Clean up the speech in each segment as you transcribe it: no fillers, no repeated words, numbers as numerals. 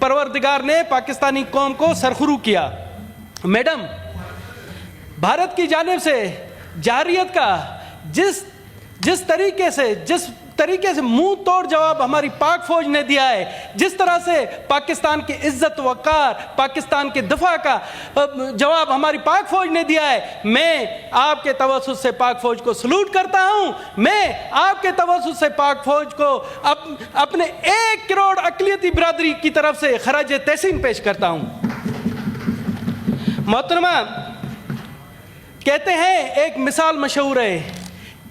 परवरदिगार ने पाकिस्तानी कौम को सरखुरू किया। मैडम, भारत की जानिब से जाररियत का जिस तरीके से मुंह तोड़ जवाब हमारी पाक फौज ने दिया है, जिस तरह से पाकिस्तान की इज्जत वक़ार, पाकिस्तान के दफा का जवाब हमारी पाक फौज ने दिया है, मैं आपके तवज्जुह से पाक फौज को सलूट करता हूं। मैं आपके तवज्जुह से पाक फौज को अपने 1 करोड़ अक़लियती बिरादरी की तरफ से खराज तहसीन पेश करता हूं। मोहतरमा, कहते हैं एक मिसाल मशहूर है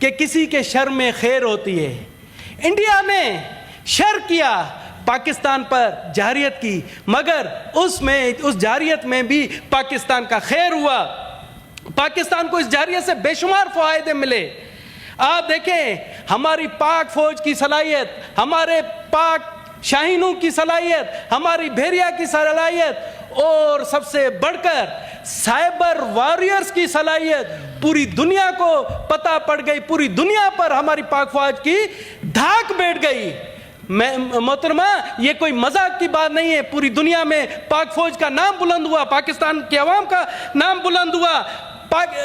कि किसी के शर में खैर होती है। इंडिया ने शर किया, पाकिस्तान पर जाररियत की, मगर उस जाररियत में भी पाकिस्तान का खैर हुआ। पाकिस्तान को इस जाररियत से बेशुमार फ़ायदे मिले। आप देखें हमारी पाक फौज की सलाहियत, हमारे पाक शाहीनों की सलाहियत, हमारी भेड़िया की सलाहियत, और सबसे बढ़कर साइबर वॉरियर्स की सलाहियत पूरी दुनिया को पता पड़ गई। पूरी दुनिया पर हमारी पाक फौज की धाक बैठ गई। मोहतरमा, ये कोई मजाक की बात नहीं है। पूरी दुनिया में पाक फौज का नाम बुलंद हुआ, पाकिस्तान के अवाम का नाम बुलंद हुआ।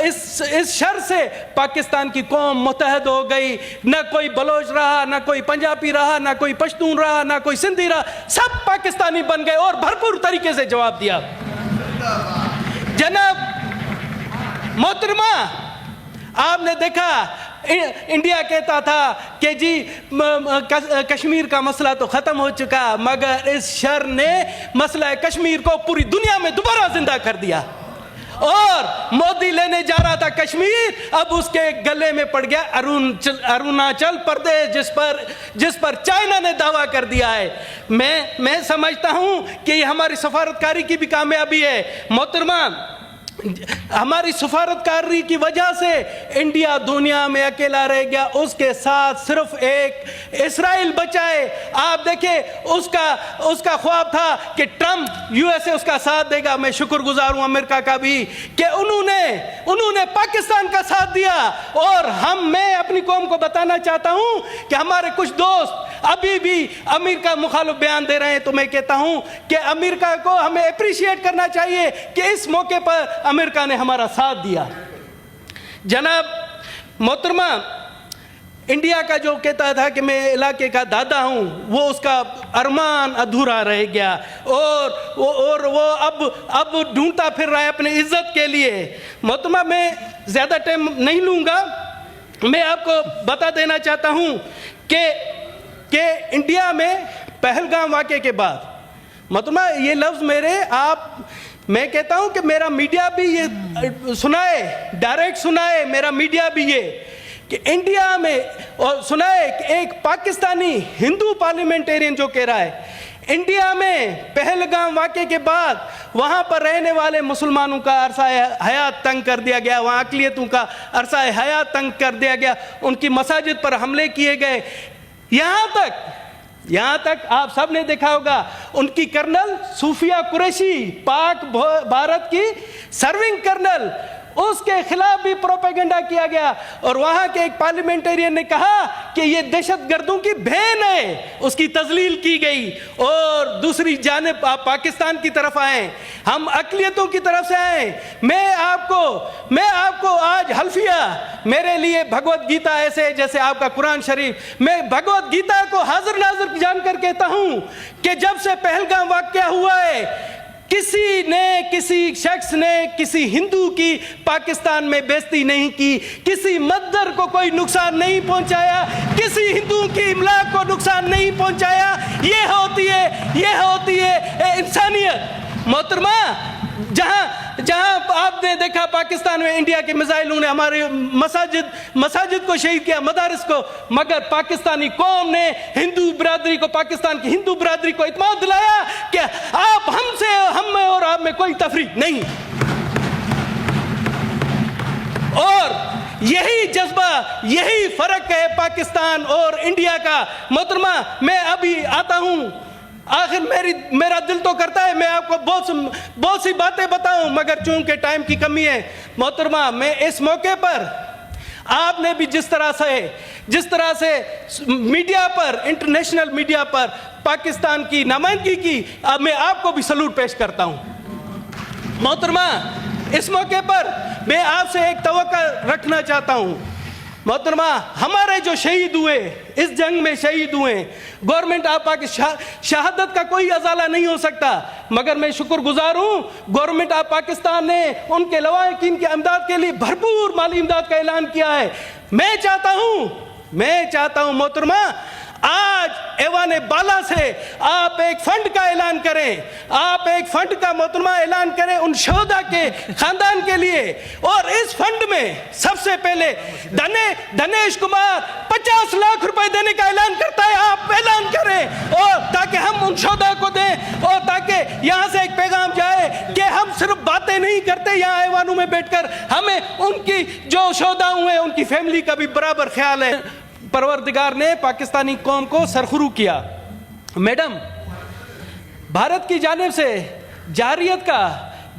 इस शर से पाकिस्तान की कौम मुत्तहद हो गई। न कोई बलोच रहा, न कोई पंजाबी रहा, न कोई पश्तून रहा, न कोई सिंधी रहा, सब पाकिस्तानी बन गए और भरपूर तरीके से जवाब दिया। जनाब मोहतरमा, आपने देखा इंडिया कहता था कि जी कश्मीर का मसला तो ख़त्म हो चुका, मगर इस शर ने मसला कश्मीर को पूरी दुनिया में दोबारा जिंदा कर दिया। और मोदी लेने जा रहा था कश्मीर, अब उसके गले में पड़ गया अरुणाचल प्रदेश, जिस पर चाइना ने दावा कर दिया है। मैं समझता हूं कि ये हमारी सफारतकारी की भी कामयाबी है। मोहतरमा, हमारी सफारतकारी की वजह से इंडिया दुनिया में अकेला रह गया, उसके साथ सिर्फ एक इस्राइल बचा है। आप देखें, उसका ख्वाब था कि ट्रम्प यूएसए उसका साथ देगा। मैं शुक्रगुजार हूं अमेरिका का भी कि उन्होंने पाकिस्तान का साथ दिया। और मैं अपनी कौम को बताना चाहता हूं कि हमारे कुछ दोस्त अभी भी अमेरिका मुखालिफ बयान दे रहे हैं, तो मैं कहता हूं कि अमेरिका को हमें अप्रिशिएट करना चाहिए कि इस मौके पर अमेरिका ने हमारा साथ दिया। जनाब मोहतरमा, इंडिया का जो कहता था कि मैं इलाके का दादा हूं, वो उसका अरमान अधूरा रह गया और वो अब ढूंढता फिर रहा है अपनी इज्जत के लिए। मोहतरमा, मैं ज़्यादा टाइम नहीं लूँगा, मैं आपको बता देना चाहता हूं कि इंडिया में पहलगाम वाक़े के बाद, मोहतरमा, ये लफ्ज़ मैं कहता हूं कि मेरा मीडिया भी ये सुनाए, डायरेक्ट सुनाए मेरा मीडिया भी ये कि इंडिया में, और सुनाए कि एक पाकिस्तानी हिंदू पार्लियामेंटेरियन जो कह रहा है इंडिया में पहलगाम वाक़े के बाद वहाँ पर रहने वाले मुसलमानों का अरसा हयात तंग कर दिया गया, वहाँ अक़लियतों का अरसा हयात तंग कर दिया गया, उनकी मसाजिद पर हमले किए गए। यहाँ तक आप सब ने देखा होगा, उनकी कर्नल सूफिया कुरैशी, पाक भारत की सर्विंग कर्नल, उसके खिलाफ भी प्रोपेगेंडा किया गया। और वहां के एक पार्लियामेंटेरियन ने कहा कि ये दहशतगर्दों की बहन है, उसकी तजलील की गई। और दूसरी जानिब आप पाकिस्तान की तरफ आए, हम अक़लियतों की तरफ से आए। मैं आपको आज हल्फिया, मेरे लिए भगवत गीता ऐसे जैसे आपका कुरान शरीफ, मैं भगवत गीता को हाजिर नाजिर जानकर कहता हूं कि जब से पहलगाम वाक़या हुआ है, किसी शख्स ने किसी हिंदू की पाकिस्तान में बेइज्जती नहीं की, किसी मद्दर को कोई नुकसान नहीं पहुंचाया, किसी हिंदू की इमलाक को नुकसान नहीं पहुंचाया। ये होती है इंसानियत। मोहतरमा, जहां आपने देखा पाकिस्तान में इंडिया के मिसाइलों ने हमारे मसाजिद को शहीद किया, मदारिस को, मगर पाकिस्तानी कौम ने हिंदू बिरादरी को, पाकिस्तान की हिंदू बिरादरी को इत्मीनान दिलाया कि हम में और आप में कोई तफरीक नहीं। और यही जज्बा, यही फर्क है पाकिस्तान और इंडिया का। मोहतरमा, मैं अभी आता हूं, आखिर मेरा दिल तो करता है मैं आपको बहुत सी बातें बताऊं, मगर चूंकि टाइम की कमी है। मोहतरमा, मैं इस मौके पर आपने भी जिस तरह से जिस तरह से मीडिया पर, इंटरनेशनल मीडिया पर पाकिस्तान की नुमाइंदगी की, अब मैं आपको भी सलूट पेश करता हूँ। मोहतरमा, इस मौके पर मैं आपसे एक तवक्का रखना चाहता हूँ। मोहतरमा, हमारे जो शहीद हुए, इस जंग में शहीद हुए, गवर्नमेंट आपा की शहादत का कोई अजाला नहीं हो सकता, मगर मैं शुक्रगुजार हूँ गवर्नमेंट ऑफ पाकिस्तान ने उनके लवाहिकीन की इमदाद के लिए भरपूर माली इमदाद का ऐलान किया है। मैं चाहता हूँ मोहतरमा, आज ऐवान बाला से आप एक फंड का ऐलान करें, आप एक फंड का मोहतरमा ऐलान करें उन शहदा के खानदान के लिए, और इस फंड में सबसे पहले धनेश कुमार 50 लाख रुपए देने का ऐलान करता है, आप ऐलान करें, और ताकि हम उन शहदा को दें, और ताकि यहाँ से एक पैगाम जाए कि हम सिर्फ बातें नहीं करते यहाँ ऐवानों में बैठकर, हमें उनकी जो शहदा हुए उनकी फैमिली का भी बराबर ख्याल है। परवरदिगार ने पाकिस्तानी कौम को सरखुरू किया। मैडम, भारत की जानिब से जारियत का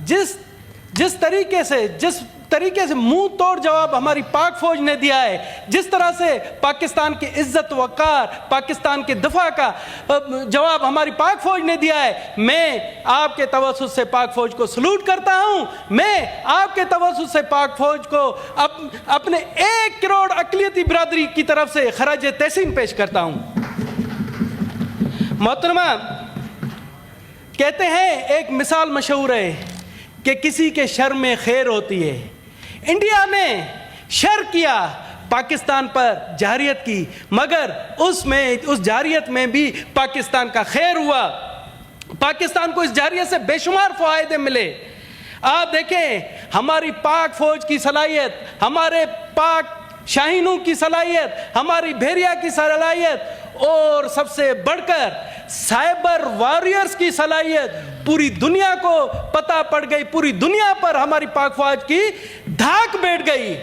जिस तरीके से मुंह तोड़ जवाब हमारी पाक फौज ने दिया है, जिस तरह से पाकिस्तान की इज्जत वक़ार, पाकिस्तान के दफा का जवाब हमारी पाक फौज ने दिया है, मैं आपके तवज्जुह से पाक फौज को सलूट करता हूं। मैं आपके तवज्जुह से पाक फौज को अपने 1 करोड़ अक़लियती बिरादरी की तरफ से खराज तहसीन पेश करता हूं। मोहतरमा, कहते हैं एक मिसाल मशहूर है कि किसी के शर में खैर होती है। इंडिया ने शर किया पाकिस्तान पर, जारियत की, मगर उस जारियत में भी पाकिस्तान का खैर हुआ। पाकिस्तान को इस जारियत से बेशुमार फ़ायदे मिले। आप देखें हमारी पाक फौज की सलाहियत, हमारे पाक शाहीनों की सलाहियत, हमारी भेड़िया की सलाहियत, और सबसे बढ़कर साइबर वॉरियर्स की सलाहियत पूरी दुनिया को पता पड़ गई, पूरी दुनिया पर हमारी पाक फौज की धाक बैठ गई।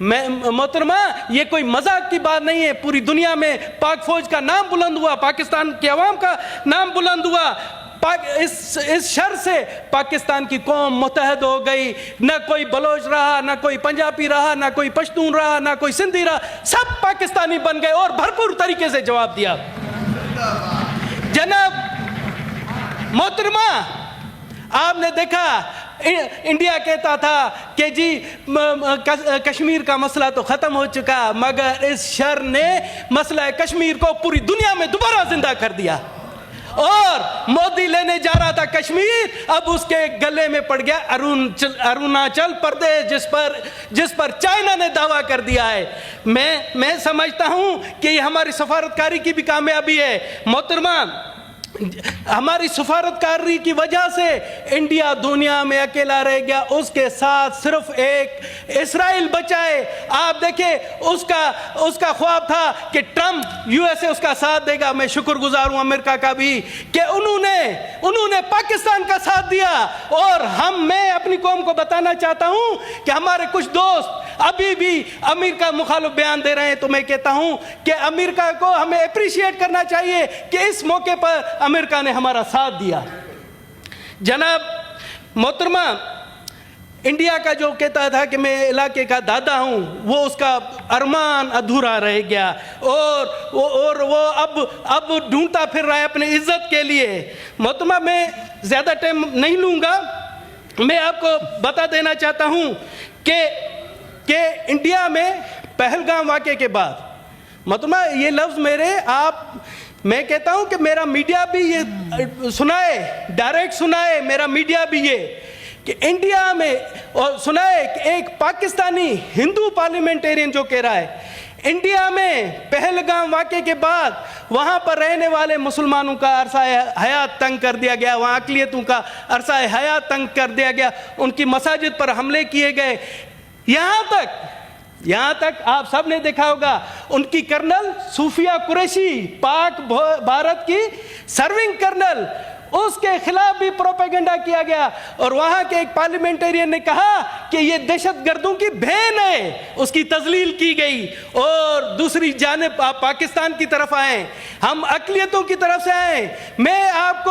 मोहतरमा, ये कोई मजाक की बात नहीं है, पूरी दुनिया में पाक फौज का नाम बुलंद हुआ, पाकिस्तान की आवाम का नाम बुलंद हुआ। इस शर से पाकिस्तान की कौम मुत्तहद हो गई, ना कोई बलोच रहा, ना कोई पंजाबी रहा, ना कोई पश्तून रहा, ना कोई सिंधी रहा, सब पाकिस्तानी बन गए और भरपूर तरीके से जवाब दिया। जनाब मोहतरमा, आपने देखा इंडिया कहता था कि जी कश्मीर का मसला तो ख़त्म हो चुका, मगर इस शर ने मसला कश्मीर को पूरी दुनिया में दोबारा जिंदा कर दिया। और मोदी लेने जा रहा था कश्मीर, अब उसके गले में पड़ गया अरुणाचल प्रदेश, जिस पर चाइना ने दावा कर दिया है। मैं समझता हूं कि ये हमारी सफारतकारी की भी कामयाबी है। मोहतरमा, हमारी सफारतकारी की वजह से इंडिया दुनिया में अकेला रह गया, उसके साथ सिर्फ एक इस्राइल बचा है। आप देखें, उसका ख्वाब था कि ट्रम्प यूएसए उसका साथ देगा। मैं शुक्रगुजार हूं अमेरिका का भी कि उन्होंने पाकिस्तान का साथ दिया। और मैं अपनी कौम को बताना चाहता हूं कि हमारे कुछ दोस्त अभी भी अमेरिका मुखालिफ बयान दे रहे हैं, तो मैं कहता हूं कि अमेरिका को हमें अप्रिशिएट करना चाहिए कि इस मौके पर अमेरिका ने हमारा साथ दिया। जनाब मोहतरमा, इंडिया का जो कहता था कि मैं इलाके का दादा हूं, वो उसका अरमान अधूरा रह गया, और वो अब ढूंढता फिर रहा है अपनी इज्जत के लिए। मोहतरमा, मैं ज़्यादा टाइम नहीं लूँगा, मैं आपको बता देना चाहता हूं कि इंडिया में पहलगाम वाक़े के बाद, मोहतरमा, ये लफ्ज़ मैं कहता हूं कि मेरा मीडिया भी ये सुनाए, डायरेक्ट सुनाए मेरा मीडिया भी ये, कि इंडिया में और सुनाए कि एक पाकिस्तानी हिंदू पार्लियामेंटेरियन जो कह रहा है, इंडिया में पहलगाम वाक़े के बाद वहाँ पर रहने वाले मुसलमानों का अरसा हयात तंग कर दिया गया, वहाँ अक़लियतों का अरसा हयात तंग कर दिया गया, उनकी मसाजिद पर हमले किए गए। यहाँ तक आप सब ने देखा होगा, उनकी कर्नल सूफिया कुरैशी, पाक भारत की सर्विंग कर्नल, اس کے خلاف بھی پروپیگنڈا کیا گیا، اور وہاں کے ایک پارلیمنٹرین نے کہا کہ یہ دہشت گردوں کی بہن ہے، اس کی تذلیل کی گئی۔ اور دوسری جانب آپ پاکستان کی طرف آئیں، ہم اقلیتوں کی طرف سے آئیں۔ میں آپ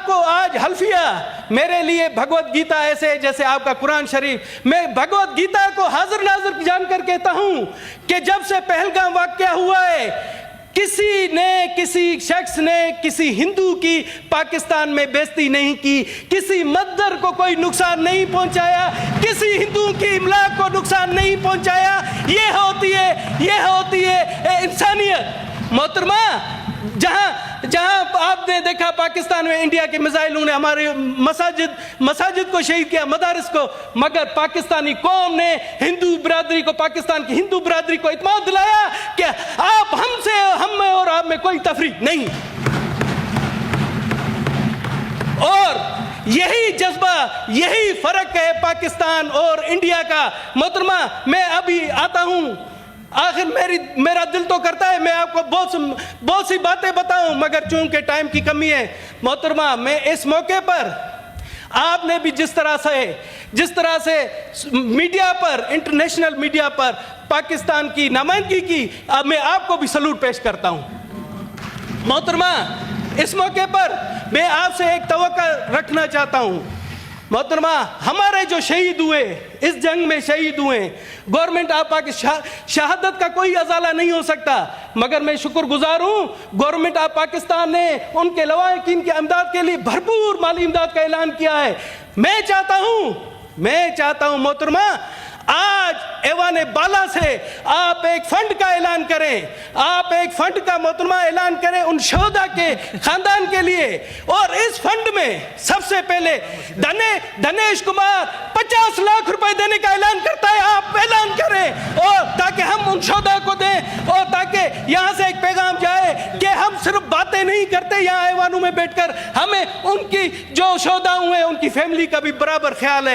کو آج حلفیہ، میرے لیے بھگوت گیتا ایسے ہے جیسے آپ کا قرآن شریف، میں بھگوت گیتا کو حاضر ناظر جان کر کہتا ہوں کہ جب سے پہلگام واقعہ ہوا ہے، کسی شخص نے کسی ہندو کی پاکستان میں بےزتی نہیں کی، کسی مندر کو کوئی نقصان نہیں پہنچایا، کسی ہندو کی املاک کو نقصان نہیں پہنچایا۔ یہ ہوتی ہے انسانیت۔ محترمہ، جہاں آپ نے دیکھا پاکستان میں انڈیا کے میزائلوں نے ہمارے مساجد کو شہید کیا، مدارس کو، مگر پاکستانی قوم نے ہندو برادری کو، پاکستان کی ہندو برادری کو اعتماد دلایا کہ ہم میں اور آپ میں کوئی تفریق نہیں۔ اور یہی جذبہ، یہی فرق ہے پاکستان اور انڈیا کا۔ محترمہ، میں ابھی آتا ہوں، آخر میرا دل تو کرتا ہے میں آپ کو بہت سی باتیں بتاؤں، مگر چونکہ ٹائم کی کمی ہے۔ محترمہ، میں اس موقع پر آپ نے بھی جس طرح سے میڈیا پر، انٹرنیشنل میڈیا پر پاکستان کی نمائندگی کی، میں آپ کو بھی سلوٹ پیش کرتا ہوں۔ محترمہ، اس موقع پر میں آپ سے ایک توقع رکھنا چاہتا ہوں۔ محترمہ، ہمارے جو شہید ہوئے، اس جنگ میں شہید ہوئے، گورنمنٹ آپ کی شہادت کا کوئی ازالہ نہیں ہو سکتا، مگر میں شکر گزار ہوں گورنمنٹ آف پاکستان نے ان کے لواحقین کی امداد کے لیے بھرپور مالی امداد کا اعلان کیا ہے۔ میں چاہتا ہوں محترمہ، آج ایوان بالا سے آپ ایک فنڈ کا اعلان کریں، آپ ایک فنڈ کا محترمہ اعلان کریں ان شہداء کے خاندان کے لیے، اور اس فنڈ میں سب سے پہلے دنیش کمار 50 لاکھ روپے دینے کا اعلان کرتا ہے، آپ اعلان کریں، اور تاکہ ہم ان شہداء کو دیں، اور تاکہ یہاں سے ایک پیغام جائے کہ ہم صرف باتیں نہیں کرتے یہاں ایوانوں میں بیٹھ کر، ہمیں ان کی جو شہداء ہوئے ان کی فیملی کا بھی برابر خیال ہے۔